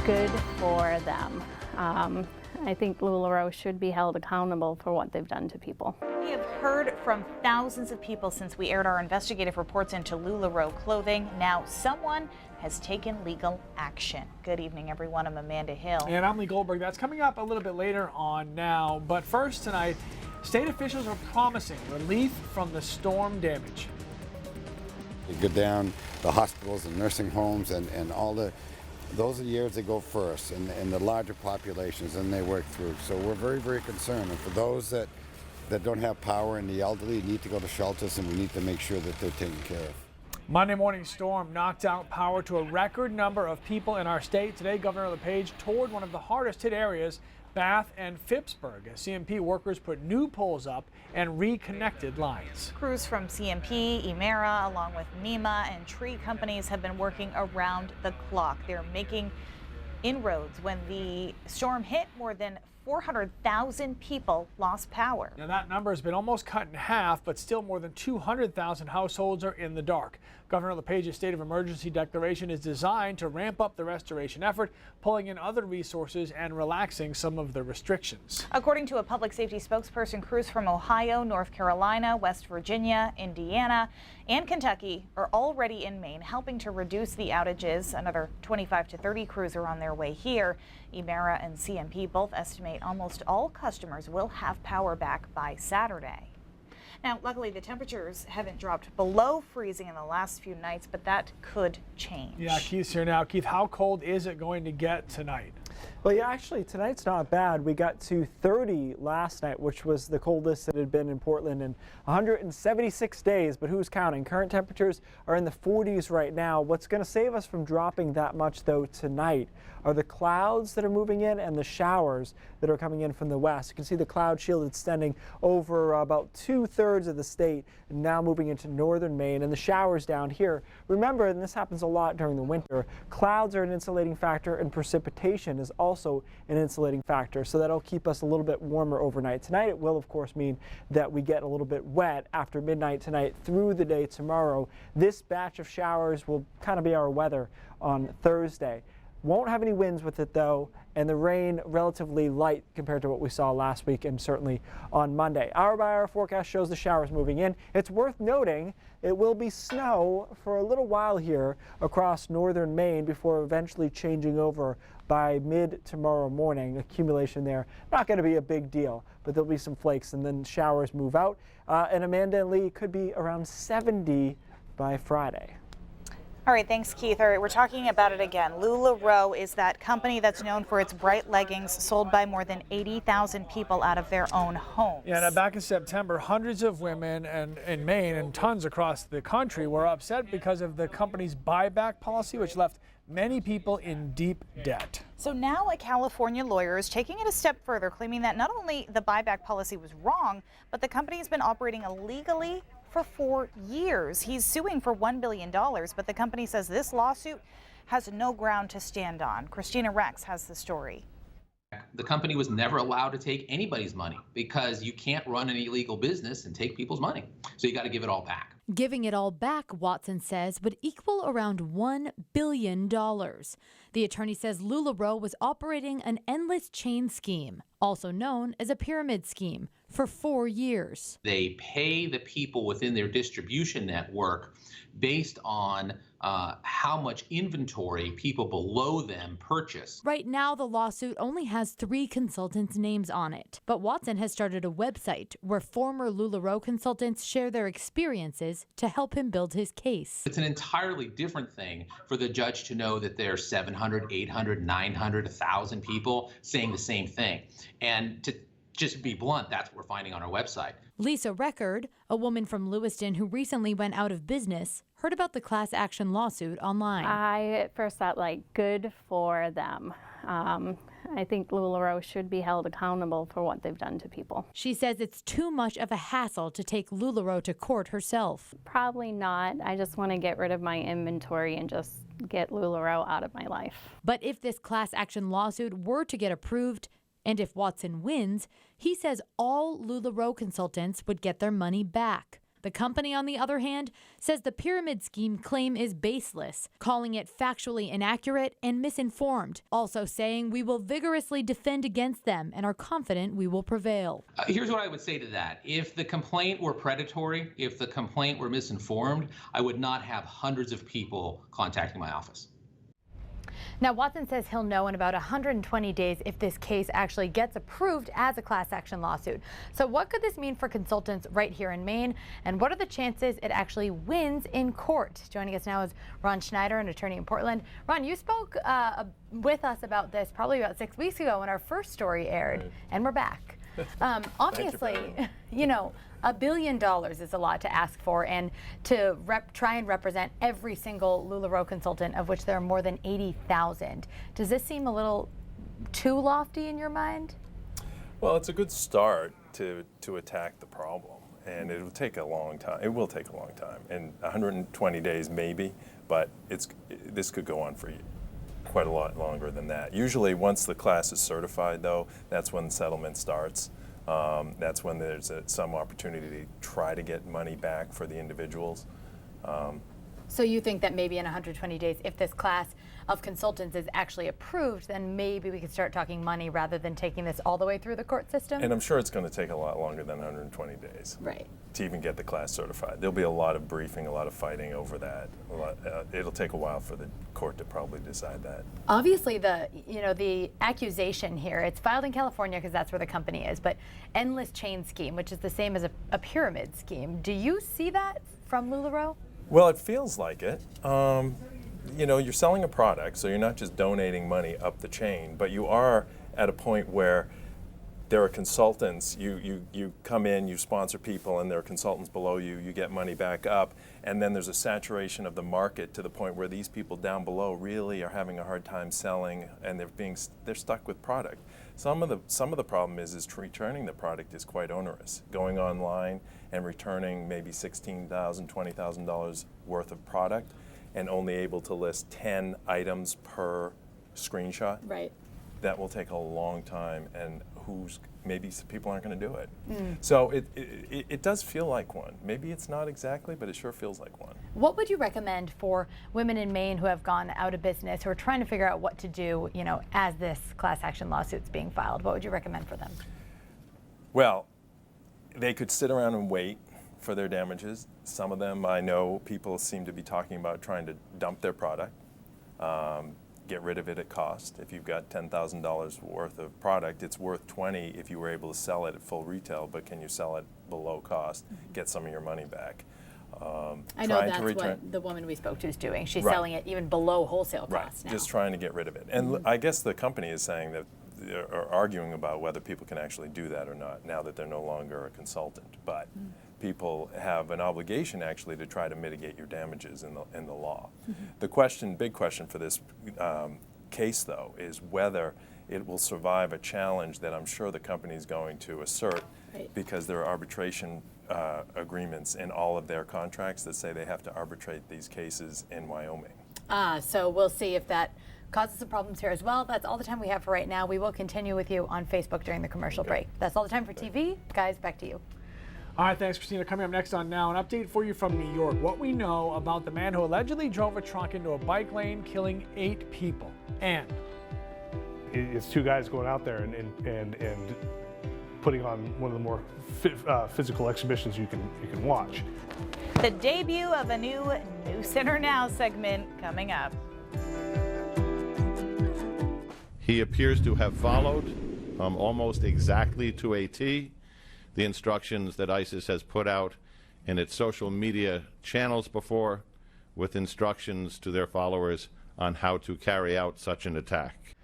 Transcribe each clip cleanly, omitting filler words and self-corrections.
good for them. I think LuLaRoe should be held accountable for what they've done to people. We have heard from thousands of people since we aired our investigative reports into LuLaRoe clothing. Now someone has taken legal action. Good evening, everyone. I'm Amanda Hill. And I'm Lee Goldberg. That's coming up a little bit later on now. But first tonight, state officials are promising relief from the storm damage. You go down the hospitals and nursing homes and all those are the areas that go first and the larger populations, and they work through. So we're very, very concerned. And for those that don't have power and the elderly need to go to shelters, and we need to make sure that they're taken care of. Monday morning storm knocked out power to a record number of people in our state. Today, Governor LePage toured one of the hardest hit areas, Bath and Phippsburg, as CMP workers put new poles up and reconnected lines. Crews from CMP, Emera, along with MEMA and tree companies have been working around the clock. They're making inroads. When the storm hit, more than 400,000 people lost power. Now that number has been almost cut in half, but still more than 200,000 households are in the dark. Governor LePage's state of emergency declaration is designed to ramp up the restoration effort, pulling in other resources and relaxing some of the restrictions. According to a public safety spokesperson, crews from Ohio, North Carolina, West Virginia, Indiana, and Kentucky are already in Maine, helping to reduce the outages. Another 25 to 30 crews are on their way here. Emera and CMP both estimate almost all customers will have power back by Saturday. Now, luckily, the temperatures haven't dropped below freezing in the last few nights, but that could change. Yeah, Keith's here now. Keith, how cold is it going to get tonight? Well, yeah, actually, tonight's not bad. We got to 30 last night, which was the coldest that had been in Portland in 176 days, but who's counting? Current temperatures are in the 40s right now. What's going to save us from dropping that much, though, tonight are the clouds that are moving in and the showers that are coming in from the west. You can see the cloud shield extending over about 2/3 of the state, and now moving into northern Maine, and the showers down here. Remember, and this happens a lot during the winter, clouds are an insulating factor, and precipitation is also an insulating factor, so that'll keep us a little bit warmer overnight. Tonight it will, of course, mean that we get a little bit wet after midnight tonight through the day tomorrow. This batch of showers will kind of be our weather on Thursday. Won't have any winds with it, though, and the rain relatively light compared to what we saw last week and certainly on Monday. Hour-by-hour forecast shows the showers moving in. It's worth noting it will be snow for a little while here across northern Maine before eventually changing over by mid-tomorrow morning. Accumulation there, not going to be a big deal, but there'll be some flakes, and then showers move out. And Amanda and Lee could be around 70 by Friday. All right, thanks, Keith. All right, we're talking about it again. LuLaRoe is that company that's known for its bright leggings, sold by more than 80,000 people out of their own homes. Yeah, now back in September, hundreds of women in Maine and tons across the country were upset because of the company's buyback policy, which left many people in deep debt. So now a California lawyer is taking it a step further, claiming that not only the buyback policy was wrong, but the company has been operating illegally for 4 years. He's suing for $1 billion, but the company says this lawsuit has no ground to stand on. Christina Rex has the story. The company was never allowed to take anybody's money because you can't run an illegal business and take people's money. So you got to give it all back. Giving it all back, Watson says, would equal around $1 billion. The attorney says LuLaRoe was operating an endless chain scheme, also known as a pyramid scheme, for 4 years. They pay the people within their distribution network based on how much inventory people below them purchase. Right now, the lawsuit only has 3 consultants' names on it. But Watson has started a website where former LuLaRoe consultants share their experiences to help him build his case. It's an entirely different thing for the judge to know that there are 700, 800, 900, 1,000 people saying the same thing. And to just be blunt, that's what we're finding on our website. Lisa Record, a woman from Lewiston who recently went out of business, heard about the class action lawsuit online. I at first thought, good for them. I think LuLaRoe should be held accountable for what they've done to people. She says it's too much of a hassle to take LuLaRoe to court herself. Probably not. I just want to get rid of my inventory and just get LuLaRoe out of my life. But if this class action lawsuit were to get approved, and if Watson wins, he says all LuLaRoe consultants would get their money back. The company, on the other hand, says the pyramid scheme claim is baseless, calling it factually inaccurate and misinformed, also saying we will vigorously defend against them and are confident we will prevail. Here's what I would say to that. If the complaint were predatory, if the complaint were misinformed, I would not have hundreds of people contacting my office. Now, Watson says he'll know in about 120 days if this case actually gets approved as a class action lawsuit. So what could this mean for consultants right here in Maine? And what are the chances it actually wins in court? Joining us now is Ron Schneider, an attorney in Portland. Ron, you spoke with us about this probably about 6 weeks ago when our first story aired, and we're back. Obviously, you know, $1 billion is a lot to ask for, and to try and represent every single LuLaRoe consultant, of which there are more than 80,000. Does this seem a little too lofty in your mind? Well, it's a good start to attack the problem, and it will take a long time. It will take a long time, and 120 days maybe, but this could go on for quite a lot longer than that. Usually, once the class is certified, though, that's when settlement starts. That's when there's some opportunity to try to get money back for the individuals. So you think that maybe in 120 days, if this class of consultants is actually approved, then maybe we could start talking money rather than taking this all the way through the court system? And I'm sure it's going to take a lot longer than 120 days. Right. To even get the class certified. There'll be a lot of briefing, a lot of fighting over that. It'll take a while for the court to probably decide that. Obviously, the accusation here, it's filed in California because that's where the company is, but endless chain scheme, which is the same as a pyramid scheme. Do you see that from LuLaRoe? Well, it feels like it. You know, you're selling a product, so you're not just donating money up the chain, but you are at a point where there are consultants. You come in, you sponsor people, and there are consultants below you. You get money back up, and then there's a saturation of the market to the point where these people down below really are having a hard time selling, and they're stuck with product. Some of the problem is returning the product is quite onerous. Going online and returning maybe $16,000, $20,000 worth of product, and only able to list 10 items per screenshot. Right. That will take a long time, and maybe people aren't going to do it. So it does feel like one. Maybe it's not exactly, but it sure feels like one. What would you recommend for women in Maine who have gone out of business, who are trying to figure out what to do, you know, as this class action lawsuit's being filed? What would you recommend for them? Well, They could sit around and wait for their damages. Some of them, I know people seem to be talking about trying to dump their product, get rid of it at cost. If you've got $10,000 worth of product, it's worth $20,000 if you were able to sell it at full retail, but can you sell it below cost, get some of your money back? I know that's what the woman we spoke to is doing. She's selling it even below wholesale costs now. Just trying to get rid of it. And I guess the company is saying that are arguing about whether people can actually do that or not now that they're no longer a consultant. But people have an obligation actually to try to mitigate your damages in the law. The big question for this case, though, is whether it will survive a challenge that I'm sure the company is going to assert because there are arbitration agreements in all of their contracts that say they have to arbitrate these cases in Wyoming. So we'll see if that causes some problems here as well. That's all the time we have for right now. We will continue with you on Facebook during the commercial break. That's all the time for TV. Guys, back to you. All right, thanks, Christina. Coming up next on Now, an update for you from New York. What we know about the man who allegedly drove a truck into a bike lane, killing 8 people. And it's 2 guys going out there and putting on one of the more physical exhibitions you can watch. The debut of a new News Center Now segment coming up. He appears to have followed almost exactly to a T the instructions that ISIS has put out in its social media channels before, with instructions to their followers on how to carry out such an attack.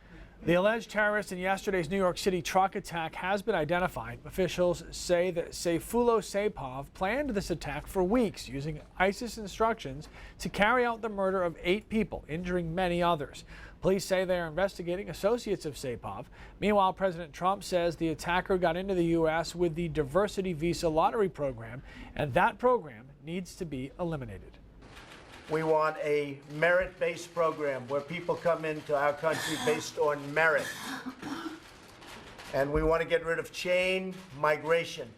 The alleged terrorist in yesterday's New York City truck attack has been identified. Officials say that Sayfullo Saipov planned this attack for weeks, using ISIS instructions to carry out the murder of 8 people, injuring many others. Police say they are investigating associates of Saipov. Meanwhile, President Trump says the attacker got into the U.S. with the Diversity Visa Lottery program, and that program needs to be eliminated. We want a merit-based program where people come into our country based on merit. And we want to get rid of chain migration.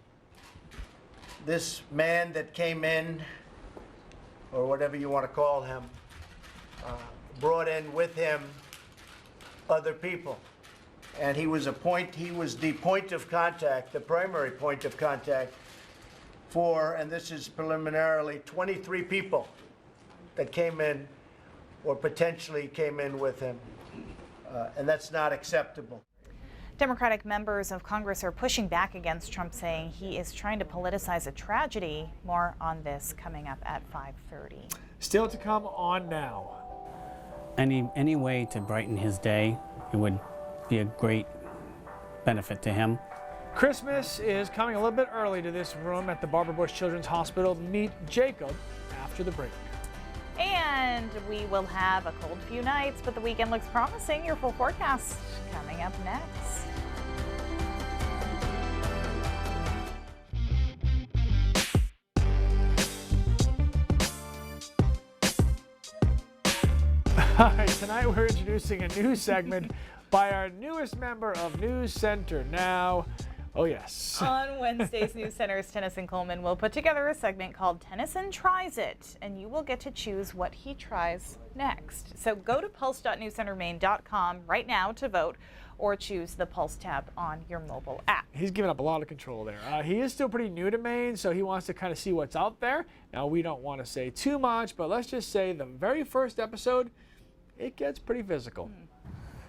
this man that came in, or whatever you want to call him, brought in with him other people. And he was the point of contact, the primary point of contact for, and this is preliminarily, 23 people that came in or potentially came in with him. And that's not acceptable. Democratic members of Congress are pushing back against Trump, saying he is trying to politicize a tragedy. More on this coming up at 5:30. Still to come on Now. Any way to brighten his day, it would be a great benefit to him. Christmas is coming a little bit early to this room at the Barbara Bush Children's Hospital. Meet Jacob after the break. And we will have a cold few nights, but the weekend looks promising. Your full forecast coming up next. All right, tonight we're introducing a new segment by our newest member of News Center Now. Oh, yes. On Wednesday's News Center's Tennyson Coleman will put together a segment called Tennyson Tries It, and you will get to choose what he tries next. So go to pulse.newscentermaine.com right now to vote, or choose the Pulse tab on your mobile app. He's given up a lot of control there. He is still pretty new to Maine, so he wants to kind of see what's out there. Now, we don't want to say too much, but let's just say the very first episode, it gets pretty physical.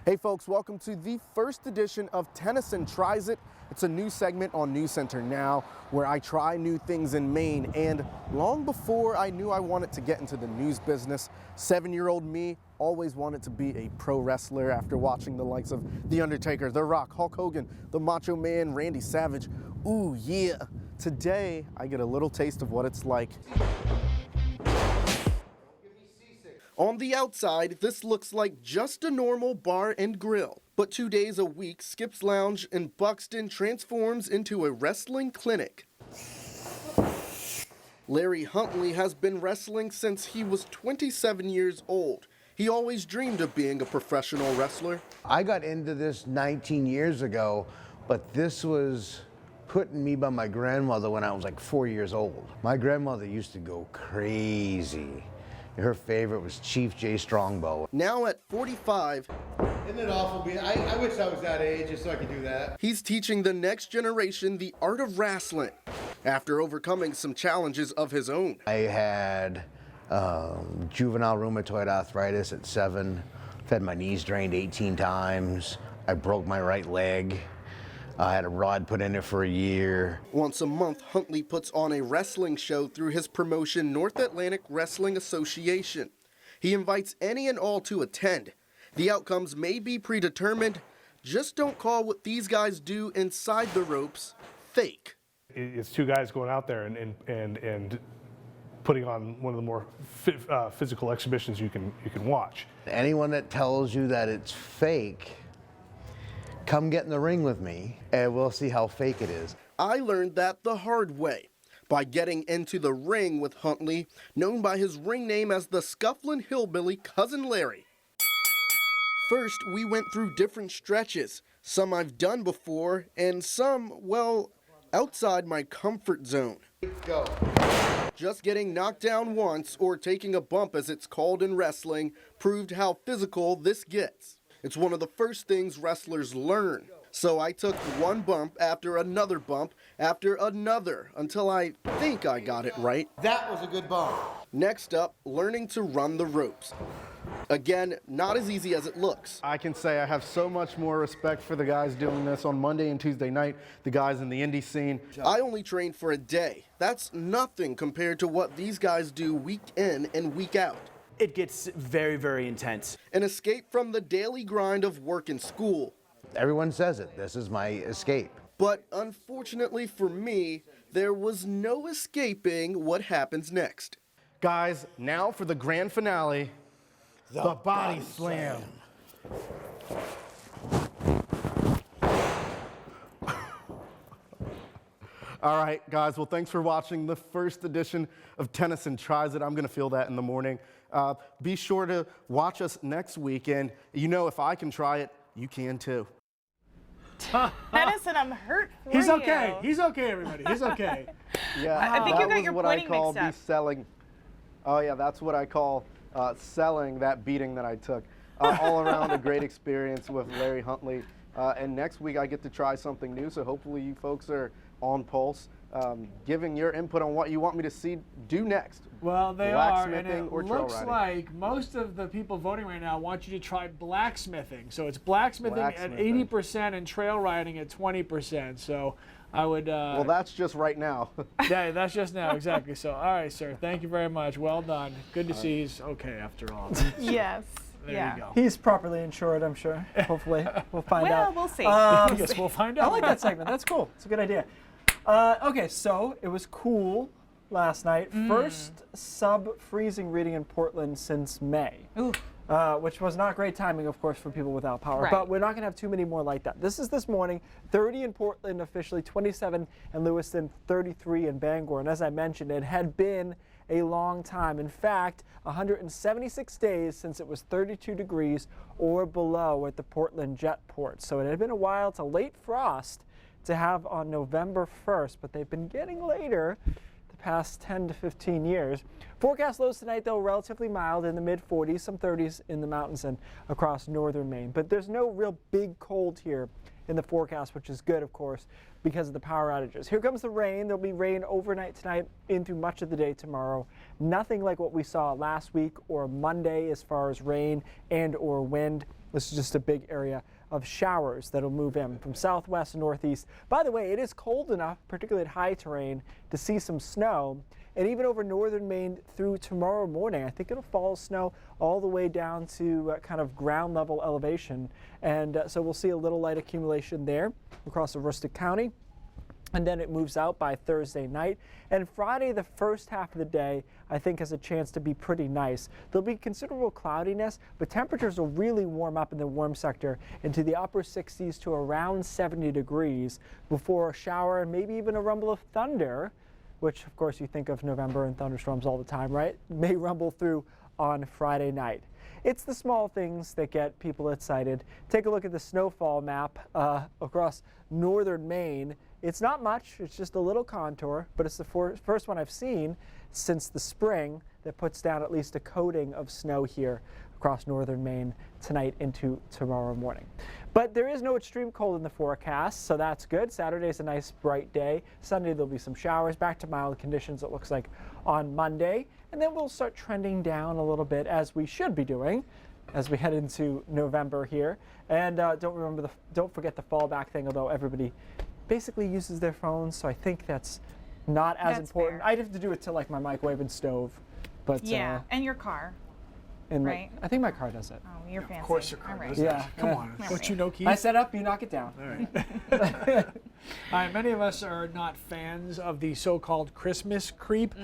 Hey folks, welcome to the first edition of Tennyson Tries It. It's a new segment on News Center Now where I try new things in Maine, and long before I knew I wanted to get into the news business, 7-year-old me always wanted to be a pro wrestler after watching the likes of The Undertaker, The Rock, Hulk Hogan, The Macho Man, Randy Savage. Ooh yeah. Today I get a little taste of what it's like. On the outside, this looks like just a normal bar and grill. But 2 days a week, Skip's Lounge in Buxton transforms into a wrestling clinic. Larry Huntley has been wrestling since he was 27 years old. He always dreamed of being a professional wrestler. I got into this 19 years ago, but this was put in me by my grandmother when I was like 4 years old. My grandmother used to go crazy. Her favorite was Chief Jay Strongbow. Now at 45, isn't it awful? I wish I was that age just so I could do that. He's teaching the next generation the art of wrestling after overcoming some challenges of his own. I had juvenile rheumatoid arthritis at 7. I've had my knees drained 18 times. I broke my right leg. I had a rod put in it for a year. Once a month, Huntley puts on a wrestling show through his promotion, North Atlantic Wrestling Association. He invites any and all to attend. The outcomes may be predetermined. Just don't call what these guys do inside the ropes fake. It's two guys going out there and putting on one of the more physical exhibitions you can watch. Anyone that tells you that it's fake, come get in the ring with me, and we'll see how fake it is. I learned that the hard way by getting into the ring with Huntley, known by his ring name as the Scufflin' Hillbilly Cousin Larry. First, we went through different stretches. Some I've done before, and some, well, outside my comfort zone. Go. Just getting knocked down once, or taking a bump as it's called in wrestling, proved how physical this gets. It's one of the first things wrestlers learn. So I took one bump after another until I think I got it right. That was a good bump. Next up, learning to run the ropes. Again, not as easy as it looks. I can say I have so much more respect for the guys doing this on Monday and Tuesday night, the guys in the indie scene. I only trained for a day. That's nothing compared to what these guys do week in and week out. It gets very, very intense. An escape from the daily grind of work and school. Everyone says it. This is my escape. But unfortunately for me, there was no escaping what happens next. Guys, now for the grand finale, the Body Slam. All right, guys, well, thanks for watching the first edition of Tennyson Tries It. I'm going to feel that in the morning. Be sure to watch us next week, and you know if I can try it, you can too. Tennyson, I'm hurt for He's you. okay. He's okay, everybody. He's okay. Yeah, I think you got your what I pointing call mixed up. be selling. Oh yeah, that's what I call selling that beating that I took. All around a great experience with Larry Huntley. And next week I get to try something new, so hopefully you folks are on pulse, giving your input on what you want me to do next. Well, they are, and Blacksmithing it or trail looks riding. like most of the people voting right now want you to try blacksmithing. So it's blacksmithing at Blacksmithing. 80% and trail riding at 20%. So I would. Well, that's just right now. Yeah, that's just now, exactly. So, all right, sir. Thank you very much. Well done. Good to see he's okay after all. Yes. There you go. He's properly insured, I'm sure. Hopefully, we'll find out. Well, we'll see. I guess we'll find out. I like that segment. That's cool. It's a good idea. Okay, so it was cool last night. First sub-freezing reading in Portland since May. Which was not great timing, of course, for people without power. Right. But we're not going to have too many more like that. This is this morning, 30 in Portland officially, 27 in Lewiston, 33 in Bangor. And as I mentioned, it had been a long time. In fact, 176 days since it was 32 degrees or below at the Portland Jetport. So it had been a while. It's a late frost to have on November 1st, but they've been getting later the past 10 to 15 years. Forecast lows tonight, though, relatively mild in the mid-40s, some 30s in the mountains and across northern Maine. But there's no real big cold here in the forecast, which is good, of course, because of the power outages. Here comes the rain. There'll be rain overnight tonight into much of the day tomorrow. Nothing like what we saw last week or Monday as far as rain and or wind. This is just a big area of showers that'll move in from southwest and northeast. By the way, it is cold enough, particularly at high terrain, to see some snow. And even over northern Maine through tomorrow morning, I think it'll fall snow all the way down to kind of ground level elevation. And so we'll see a little light accumulation there across Aroostook County. And then it moves out by Thursday night. And Friday, the first half of the day, I think has a chance to be pretty nice. There'll be considerable cloudiness, but temperatures will really warm up in the warm sector into the upper 60s to around 70 degrees before a shower and maybe even a rumble of thunder, which of course you think of November and thunderstorms all the time, right? May rumble through on Friday night. It's the small things that get people excited. Take a look at the snowfall map across northern Maine. It's not much, it's just a little contour, but it's the first one I've seen since the spring that puts down at least a coating of snow here across northern Maine tonight into tomorrow morning. But there is no extreme cold in the forecast, so that's good. Saturday's a nice bright day. Sunday there'll be some showers, back to mild conditions it looks like on Monday. And then we'll start trending down a little bit, as we should be doing as we head into November here. And don't forget the fallback thing, although everybody basically uses their phones, so I think that's not as important. Fair. I'd have to do it to like my microwave and stove, but Yeah, and your car. and right. I think my car does it. Oh, you're fancy. Of course your car All right. does Yeah. that. Come on, All don't right. you know, Keith? I set up, you knock it down. All right. All right, many of us are not fans of the so-called Christmas creep,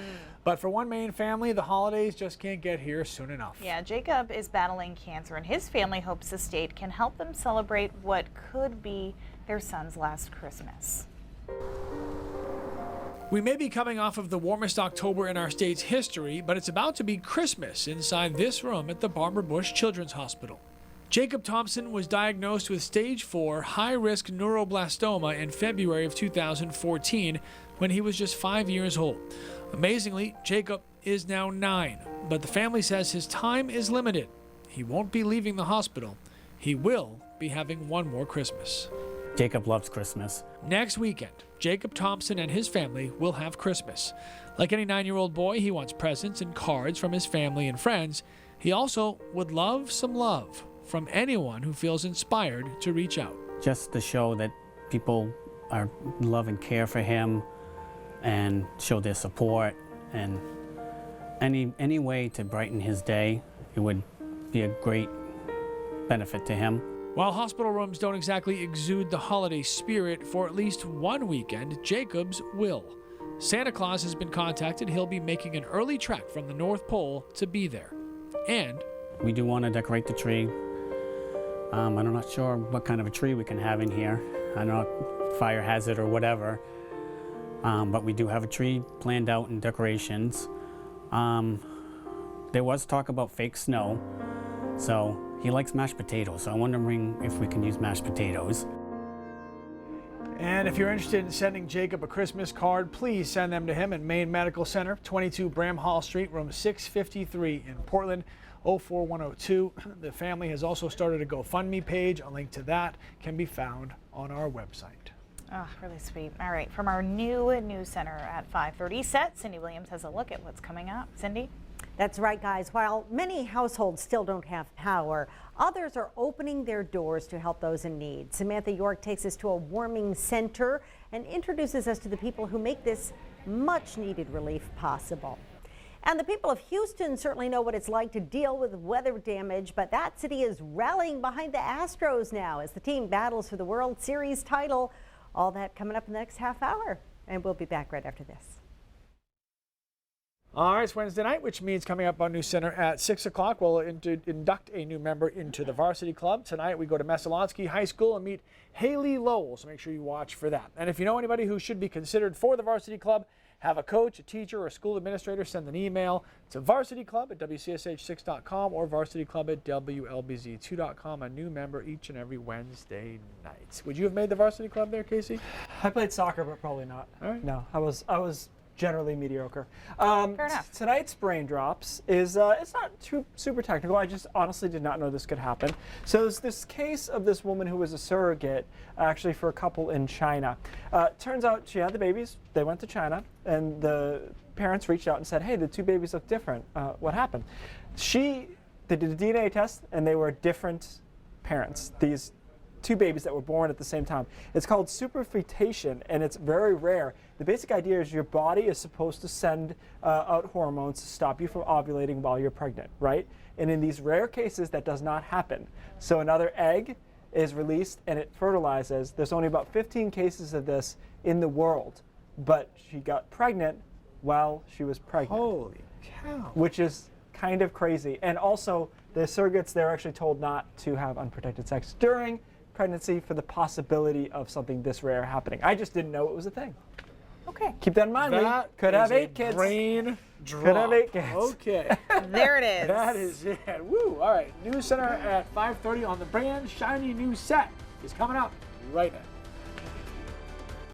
but for one Maine family, the holidays just can't get here soon enough. Yeah, Jacob is battling cancer, and his family hopes the state can help them celebrate what could be their son's last Christmas. We may be coming off of the warmest October in our state's history, but it's about to be Christmas inside this room at the Barbara Bush Children's Hospital. Jacob Thompson was diagnosed with stage 4 high-risk neuroblastoma in February of 2014 when he was just 5 years old. Amazingly, Jacob is now 9, but the family says his time is limited. He won't be leaving the hospital. He will be having one more Christmas. Jacob loves Christmas. Next weekend, Jacob Thompson and his family will have Christmas. Like any 9-year-old boy, he wants presents and cards from his family and friends. He also would love some love from anyone who feels inspired to reach out. Just to show that people are love and care for him and show their support, and any way to brighten his day, it would be a great benefit to him. While hospital rooms don't exactly exude the holiday spirit, for at least one weekend, Jacob's will. Santa Claus has been contacted. He'll be making an early trek from the North Pole to be there. And we do want to decorate the tree. I'm not sure what kind of a tree we can have in here. I don't know, fire hazard or whatever. But we do have a tree planned out and decorations. There was talk about fake snow, so he likes mashed potatoes, so I'm wondering if we can use mashed potatoes. And if you're interested in sending Jacob a Christmas card, please send them to him at Maine Medical Center, 22 Bramhall Street, room 653 in Portland, 04102. The family has also started a GoFundMe page. A link to that can be found on our website. Oh, really sweet. All right, from our new news center at 5:30 set, Cindy Williams has a look at what's coming up. Cindy? That's right, guys. While many households still don't have power, others are opening their doors to help those in need. Samantha York takes us to a warming center and introduces us to the people who make this much needed relief possible. And the people of Houston certainly know what it's like to deal with weather damage, but that city is rallying behind the Astros now as the team battles for the World Series title. All that coming up in the next half hour, and we'll be back right after this. All right, it's Wednesday night, which means coming up on News Center at 6 o'clock, we'll induct a new member into the varsity club. Tonight, we go to Messalonsky High School and meet Haley Lowell, so make sure you watch for that. And if you know anybody who should be considered for the varsity club, have a coach, a teacher, or a school administrator, send an email to varsityclub@wcsh6.com or varsityclub@wlbz2.com. A new member each and every Wednesday night. Would you have made the varsity club there, Casey? I played soccer, but probably not. All right. No, I was generally mediocre. Fair enough. Tonight's Brain Drops is it's not too super technical. I just honestly did not know this could happen. So there's this case of this woman who was a surrogate actually for a couple in China. Turns out she had the babies. They went to China, and the parents reached out and said, hey, the two babies look different. What happened? They did a DNA test, and they were different parents. These two babies that were born at the same time. It's called superfetation, and it's very rare. The basic idea is your body is supposed to send out hormones to stop you from ovulating while you're pregnant, right? And in these rare cases, that does not happen. So another egg is released and it fertilizes. There's only about 15 cases of this in the world, but she got pregnant while she was pregnant. Holy cow. Which is kind of crazy. And also, the surrogates, they're actually told not to have unprotected sex during pregnancy for the possibility of something this rare happening. I just didn't know it was a thing. Okay. Keep that in mind. That could have 8 kids. Brain drop. Could have 8 kids. Okay. There it is. That is it. Woo. All right. News Center at 5:30 on the brand shiny new set is coming up right now.